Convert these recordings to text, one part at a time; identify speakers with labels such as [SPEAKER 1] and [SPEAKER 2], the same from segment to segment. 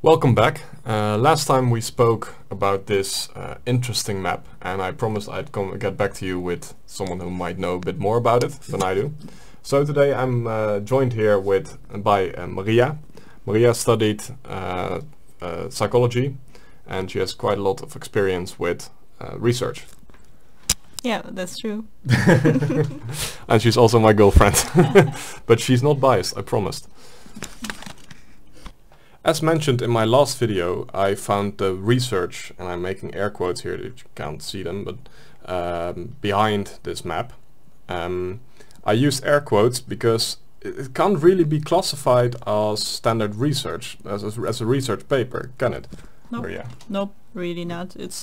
[SPEAKER 1] Welcome back. Last time we spoke about this interesting map, and I promised I'd get back to you with someone who might know a bit more about it than I do. So today I'm joined here by Maria. Maria studied psychology, and she has quite a lot of experience with research.
[SPEAKER 2] Yeah, that's true.
[SPEAKER 1] And she's also my girlfriend. But she's not biased, I promised. As mentioned in my last video, I found the research, and I'm making air quotes here that you can't see them, but behind this map. I used air quotes because it can't really be classified as standard research, as a research paper, can it?
[SPEAKER 2] Nope.
[SPEAKER 1] Or yeah.
[SPEAKER 2] Nope, really not. It's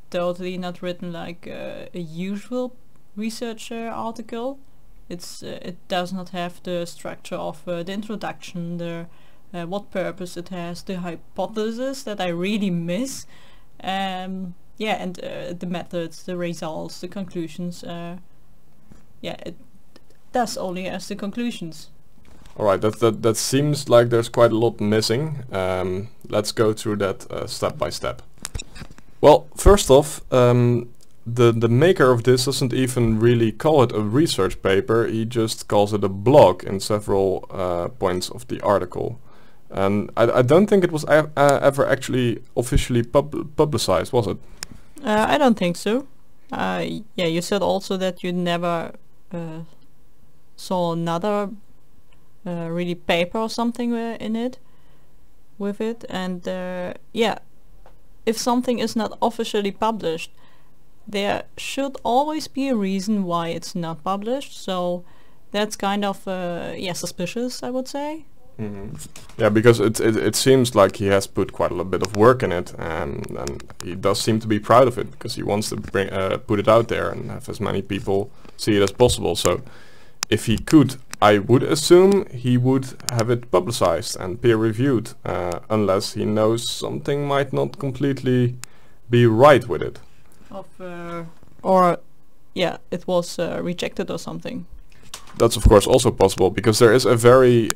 [SPEAKER 2] totally not written like a usual research article. It does not have the structure of the introduction, the what purpose it has, the hypothesis that I really miss, and the methods, the results, the conclusions. It does only has the conclusions.
[SPEAKER 1] All right, that seems like there's quite a lot missing. Let's go through that step by step. Well, first off, the maker of this doesn't even really call it a research paper. He just calls it a blog in several points of the article. And I don't think it was ever actually officially publicized, was it?
[SPEAKER 2] I don't think so. You said also that you never saw another really paper or something in it, with it. And if something is not officially published, there should always be a reason why it's not published. So that's kind of suspicious, I would say.
[SPEAKER 1] Mm-hmm. Yeah, because it seems like he has put quite a little bit of work in it, and he does seem to be proud of it because he wants to put it out there and have as many people see it as possible. So if he could, I would assume he would have it publicized and peer-reviewed, unless he knows something might not completely be right with it.
[SPEAKER 2] It was rejected or something.
[SPEAKER 1] That's of course also possible, because there is a very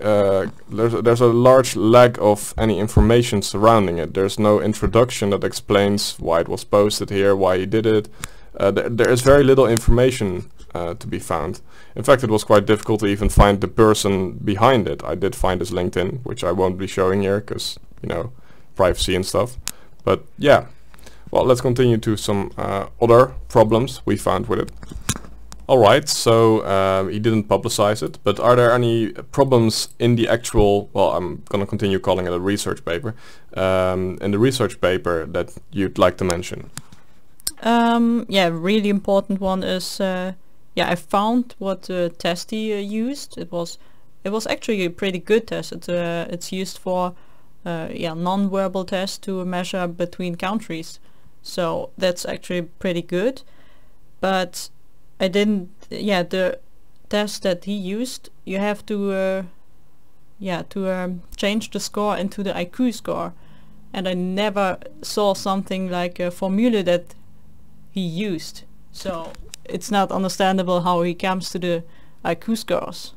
[SPEAKER 1] there's a large lack of any information surrounding it. There's no introduction that explains why it was posted here, why he did it. There is very little information to be found. In fact, it was quite difficult to even find the person behind it. I did find his LinkedIn, which I won't be showing here because, you know, privacy and stuff. But yeah, well, let's continue to some other problems we found with it. Alright, so he didn't publicize it, but are there any problems in the actual, well, I'm gonna continue calling it a research paper, in the research paper that you'd like to mention?
[SPEAKER 2] Really important one is, I found what test he used. It was actually a pretty good test. It's used for non-verbal tests to measure between countries. So that's actually pretty good, but I didn't. The test that he used, you have to change the score into the IQ score, and I never saw something like a formula that he used. So it's not understandable how he comes to the IQ scores.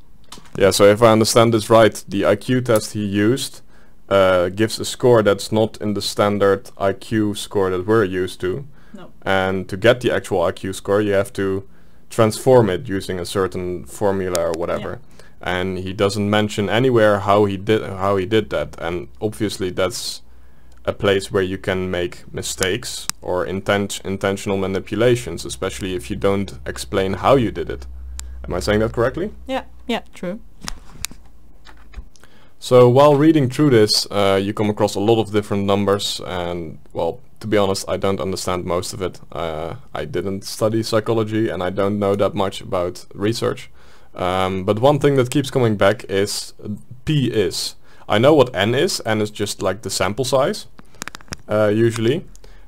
[SPEAKER 1] Yeah. So if I understand this right, the IQ test he used gives a score that's not in the standard IQ score that we're used to.
[SPEAKER 2] No.
[SPEAKER 1] And to get the actual IQ score, you have to transform it using a certain formula or whatever. Yeah. And he doesn't mention anywhere how he did that. And obviously that's a place where you can make mistakes or intentional manipulations, especially if you don't explain how you did it. Am I saying that correctly?
[SPEAKER 2] Yeah, true.
[SPEAKER 1] So while reading through this, you come across a lot of different numbers, and well, to be honest, I don't understand most of it. I didn't study psychology and I don't know that much about research. But one thing that keeps coming back is P is. I know what N is. N is just like the sample size, usually.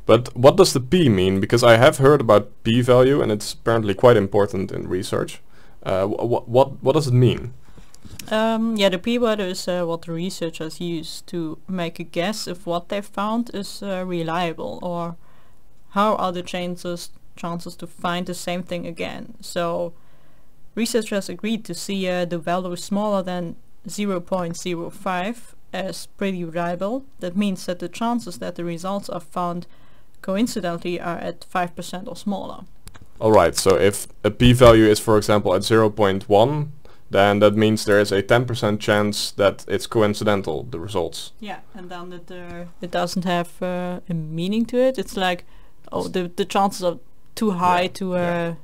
[SPEAKER 1] But what does the P mean? Because I have heard about p-value, and it's apparently quite important in research. What does it mean?
[SPEAKER 2] The p-value is what the researchers use to make a guess if what they found is reliable, or how are the chances to find the same thing again. So researchers agreed to see the value smaller than 0.05 as pretty reliable. That means that the chances that the results are found coincidentally are at 5% or smaller.
[SPEAKER 1] Alright, so if a p-value is, for example, at 0.1, then that means there is a 10% chance that it's coincidental, the results.
[SPEAKER 2] Yeah, and then it doesn't have a meaning to it. It's like, oh, the chances are too high to...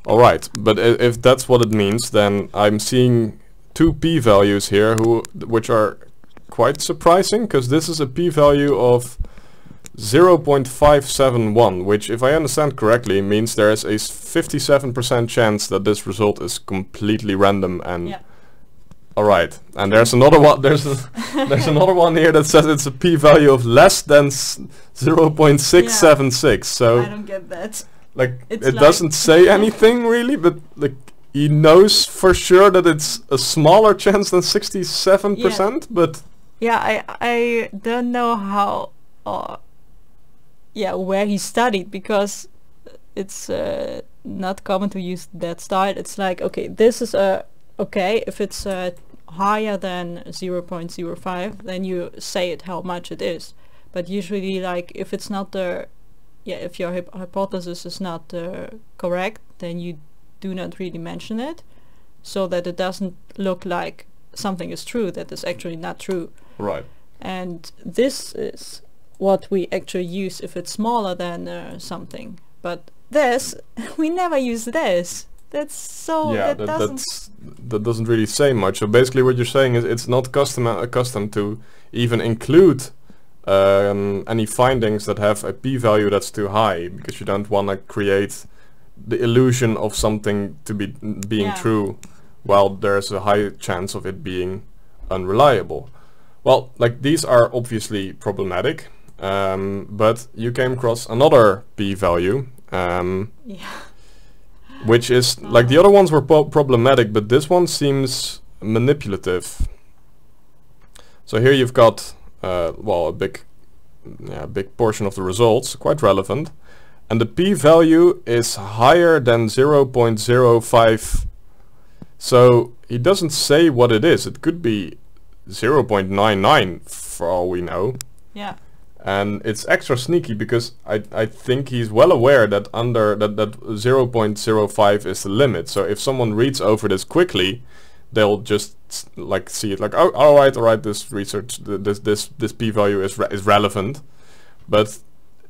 [SPEAKER 1] Alright, but if that's what it means, then I'm seeing two p-values here which are quite surprising, because this is a p-value of 0.571, which, if I understand correctly, means there is a 57% chance that this result is completely random. And alright, and there's another one. There's another one here that says it's a p-value of less than 0.676. So
[SPEAKER 2] I don't get that.
[SPEAKER 1] Like, it doesn't say anything really, but like he knows for sure that it's a smaller chance than 67%. But
[SPEAKER 2] yeah, I don't know how. Where he studied, because it's not common to use that style. It's like, okay, this is okay, if it's higher than 0.05, then you say it how much it is. But usually, like, if it's not if your hypothesis is not correct, then you do not really mention it, so that it doesn't look like something is true that is actually not true.
[SPEAKER 1] Right.
[SPEAKER 2] And this is what we actually use if it's smaller than something. But this, we never use this. That's so...
[SPEAKER 1] Yeah, that doesn't really say much. So basically what you're saying is it's not accustomed to even include any findings that have a p-value that's too high, because you don't want to create the illusion of something to be being true while there's a high chance of it being unreliable. Well, like, these are obviously problematic. But you came across another p-value, which is like the other ones were problematic, but this one seems manipulative. So here you've got a big portion of the results, quite relevant, and the p-value is higher than 0.05. So he doesn't say what it is. It could be 0.99 for all we know.
[SPEAKER 2] Yeah.
[SPEAKER 1] And it's extra sneaky because I think he's well aware that under that 0.05 is the limit. So if someone reads over this quickly, they'll just like see it like, oh, all right, this research, this p-value is relevant, but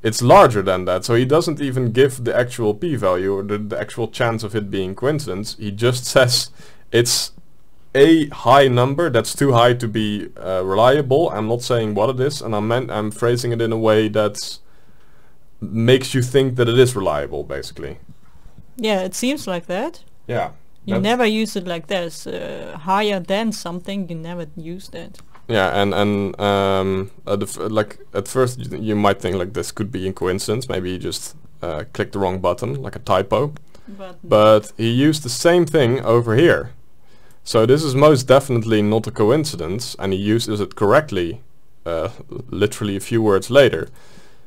[SPEAKER 1] it's larger than that. So he doesn't even give the actual p-value or the actual chance of it being coincidence. He just says it's a high number that's too high to be reliable. I'm not saying what it is, and I'm phrasing it in a way that makes you think that it is reliable, basically.
[SPEAKER 2] Yeah, it seems like that.
[SPEAKER 1] Yeah.
[SPEAKER 2] You never use it like this. Higher than something, you never use that.
[SPEAKER 1] Yeah, and like at first you might think like this could be a coincidence. Maybe you just clicked the wrong button, like a typo. But he used the same thing over here. So this is most definitely not a coincidence, and he uses it correctly literally a few words later.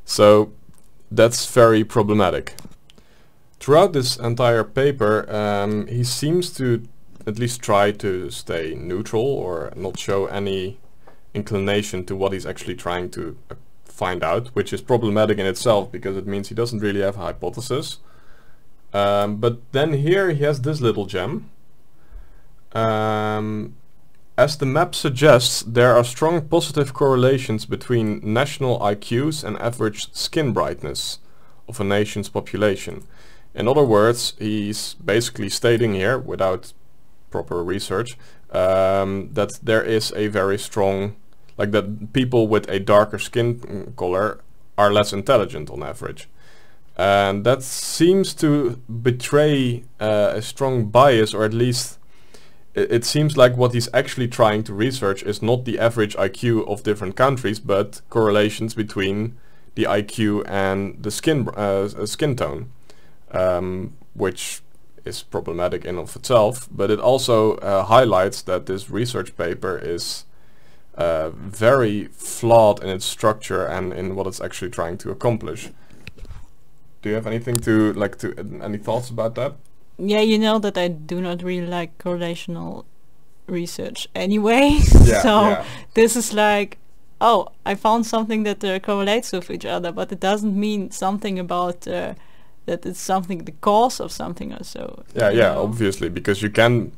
[SPEAKER 1] So that's very problematic. Throughout this entire paper, he seems to at least try to stay neutral or not show any inclination to what he's actually trying to find out, which is problematic in itself because it means he doesn't really have a hypothesis. But then here he has this little gem. As the map suggests, there are strong positive correlations between national IQs and average skin brightness of a nation's population. In other words, he's basically stating here, without proper research, that there is a very strong, like that people with a darker skin color are less intelligent on average. And that seems to betray a strong bias, or at least it seems like what he's actually trying to research is not the average IQ of different countries, but correlations between the IQ and the skin tone, which is problematic in of itself. But it also highlights that this research paper is very flawed in its structure and in what it's actually trying to accomplish. Do you have anything any thoughts about that?
[SPEAKER 2] Yeah, you know that I do not really like correlational research anyway.
[SPEAKER 1] Yeah,
[SPEAKER 2] So
[SPEAKER 1] yeah.
[SPEAKER 2] this is like, oh, I found something that correlates with each other, but it doesn't mean something about that it's something, the cause of something or so.
[SPEAKER 1] Yeah,
[SPEAKER 2] you
[SPEAKER 1] yeah,
[SPEAKER 2] know?
[SPEAKER 1] obviously, because you can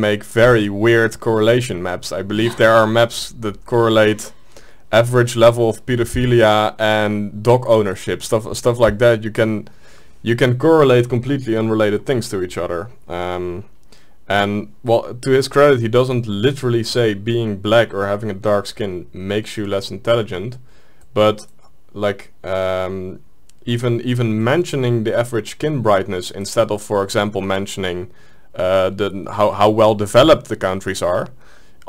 [SPEAKER 1] make very weird correlation maps. I believe there are maps that correlate average level of pedophilia and dog ownership, stuff like that. You can correlate completely unrelated things to each other. And well, to his credit, he doesn't literally say being black or having a dark skin makes you less intelligent, but like even mentioning the average skin brightness instead of, for example, mentioning how well developed the countries are,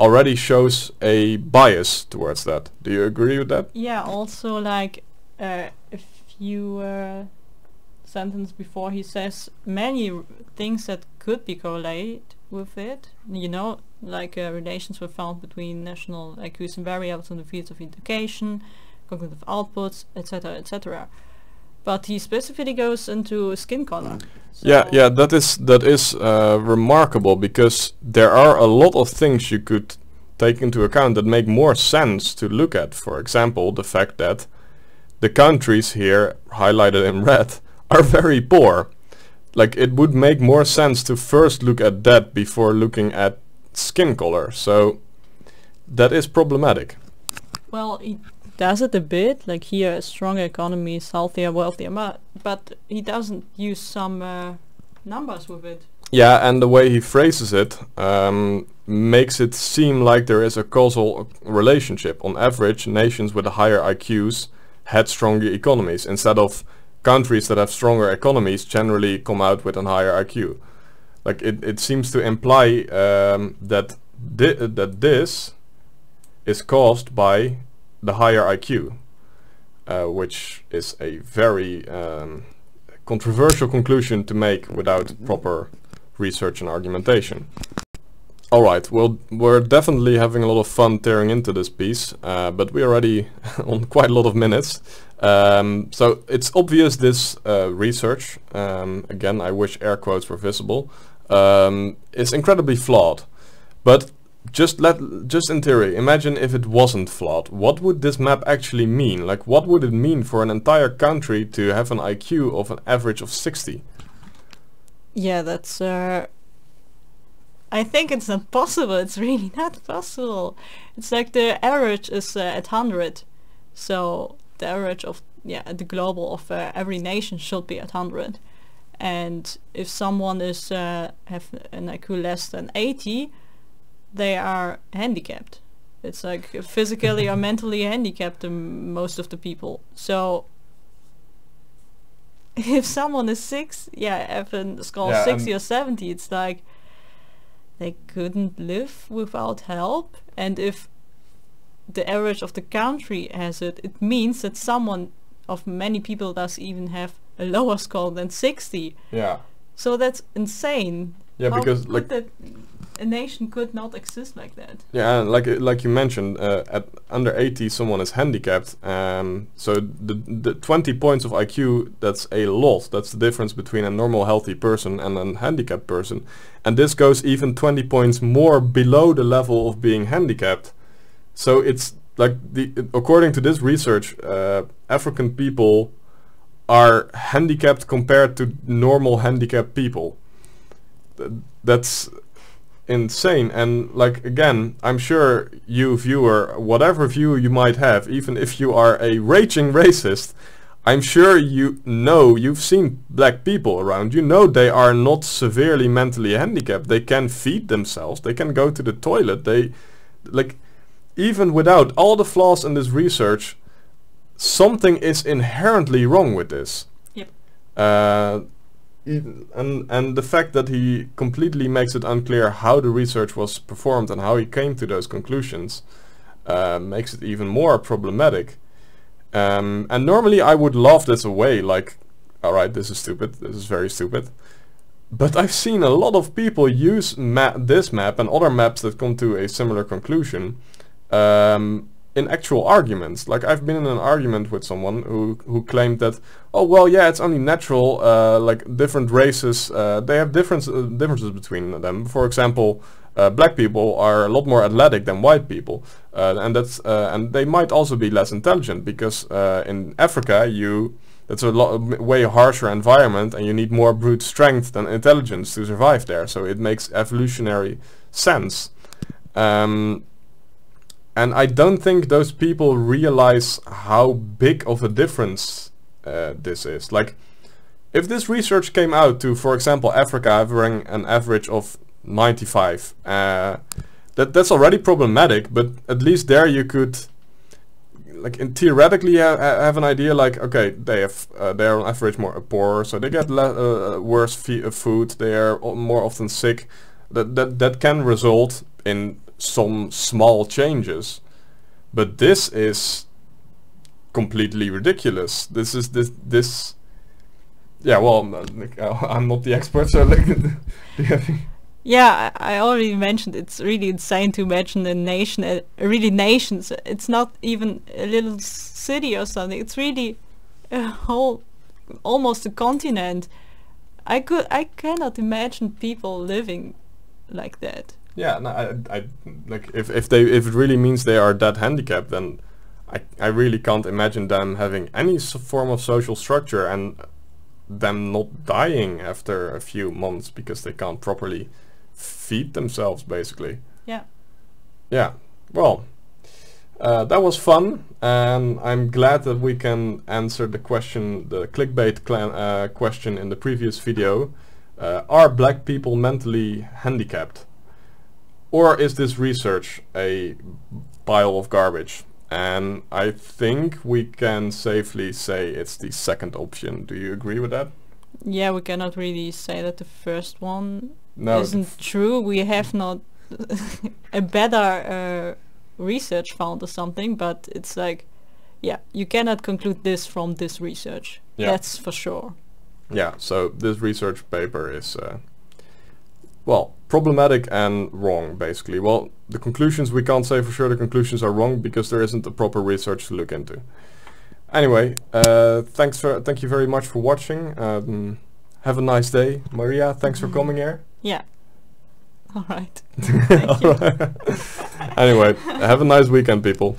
[SPEAKER 1] already shows a bias towards that. Do you agree with that?
[SPEAKER 2] Yeah, also like a few sentence before he says many things that could be correlated with it, you know, like relations were found between national IQs and variables in the fields of education, cognitive outputs, etc., etc. But he specifically goes into skin color. So
[SPEAKER 1] Yeah, that is remarkable, because there are a lot of things you could take into account that make more sense to look at. For example, the fact that the countries here highlighted in red are very poor. Like, it would make more sense to first look at that before looking at skin color. So that is problematic.
[SPEAKER 2] well, he does it a bit, like here, stronger economies, healthier, wealthier, but he doesn't use some numbers with it.
[SPEAKER 1] Yeah, and the way he phrases it makes it seem like there is a causal relationship. On average, nations with higher IQs had stronger economies, instead of countries that have stronger economies generally come out with a higher IQ. Like, it seems to imply that this is caused by the higher IQ, which is a very controversial conclusion to make without proper research and argumentation. Alright, well, we're definitely having a lot of fun tearing into this piece, but we're already on quite a lot of minutes. So it's obvious this research, again, I wish air quotes were visible, is incredibly flawed. But just in theory, imagine if it wasn't flawed. What would this map actually mean? Like, what would it mean for an entire country to have an IQ of an average of 60?
[SPEAKER 2] Yeah, that's I think it's not possible. It's really not possible. It's like the average is at 100. So the average of the global of every nation should be at 100. And if someone is have an IQ less than 80, they are handicapped. It's like physically or mentally handicapped, most of the people. So if someone is have a score of 60 or 70, it's like they couldn't live without help. And if the average of the country has it, it means that someone of many people does even have a lower score than 60.
[SPEAKER 1] Yeah.
[SPEAKER 2] So that's insane.
[SPEAKER 1] Yeah,
[SPEAKER 2] How
[SPEAKER 1] because
[SPEAKER 2] could that a nation could not exist like that.
[SPEAKER 1] Yeah, and like you mentioned, at under 80 someone is handicapped. So the 20 points of IQ, that's a lot. That's the difference between a normal healthy person and a handicapped person. And this goes even 20 points more below the level of being handicapped. So it's like, according to this research, African people are handicapped compared to normal handicapped people. That's insane. And like, again, I'm sure you viewer, whatever view you might have, even if you are a raging racist, I'm sure you've seen black people around. You know they are not severely mentally handicapped. They can feed themselves. They can go to the toilet. They, like, even without all the flaws in this research, something is inherently wrong with this.
[SPEAKER 2] Yep.
[SPEAKER 1] And the fact that he completely makes it unclear how the research was performed and how he came to those conclusions makes it even more problematic. And normally I would laugh this away, like, alright, this is stupid, this is very stupid. But I've seen a lot of people use this map and other maps that come to a similar conclusion in actual arguments. Like, I've been in an argument with someone who claimed that, oh well, yeah, it's only natural, like different races, they have differences between them. For example, black people are a lot more athletic than white people, and they might also be less intelligent because in Africa that's a way harsher environment, and you need more brute strength than intelligence to survive there. So it makes evolutionary sense. And I don't think those people realize how big of a difference this is. Like, if this research came out to, for example, Africa having an average of 95, that's already problematic, but at least there you could, like, theoretically have an idea, like, okay, they're on average more poor, so they get worse food, they are more often sick. That can result in some small changes, but this is completely ridiculous. This. Yeah, well, I'm not the expert, so like, do you have
[SPEAKER 2] Yeah, I already mentioned it's really insane to imagine a nation, really nations. It's not even a little city or something. It's really a whole, almost a continent. I cannot imagine people living like that.
[SPEAKER 1] Yeah, no, I like if it really means they are that handicapped, then I really can't imagine them having any form of social structure and them not dying after a few months because they can't properly feed themselves, basically.
[SPEAKER 2] Yeah.
[SPEAKER 1] Yeah. Well, that was fun, and I'm glad that we can answer the question, the clickbait question in the previous video. Are black people mentally handicapped? Or is this research a pile of garbage? And I think we can safely say it's the second option. Do you agree with that?
[SPEAKER 2] Yeah, we cannot really say that the first one
[SPEAKER 1] No,
[SPEAKER 2] isn't true. We have not a better research found or something, but it's like, yeah, you cannot conclude this from this research.
[SPEAKER 1] Yeah.
[SPEAKER 2] That's for sure.
[SPEAKER 1] Yeah, so this research paper is, well, problematic and wrong, basically. Well, the conclusions, we can't say for sure the conclusions are wrong because there isn't the proper research to look into. Anyway, thank you very much for watching. Have a nice day. Maria, thanks for coming here.
[SPEAKER 2] Yeah. All right. Thank you.
[SPEAKER 1] Anyway, have a nice weekend, people.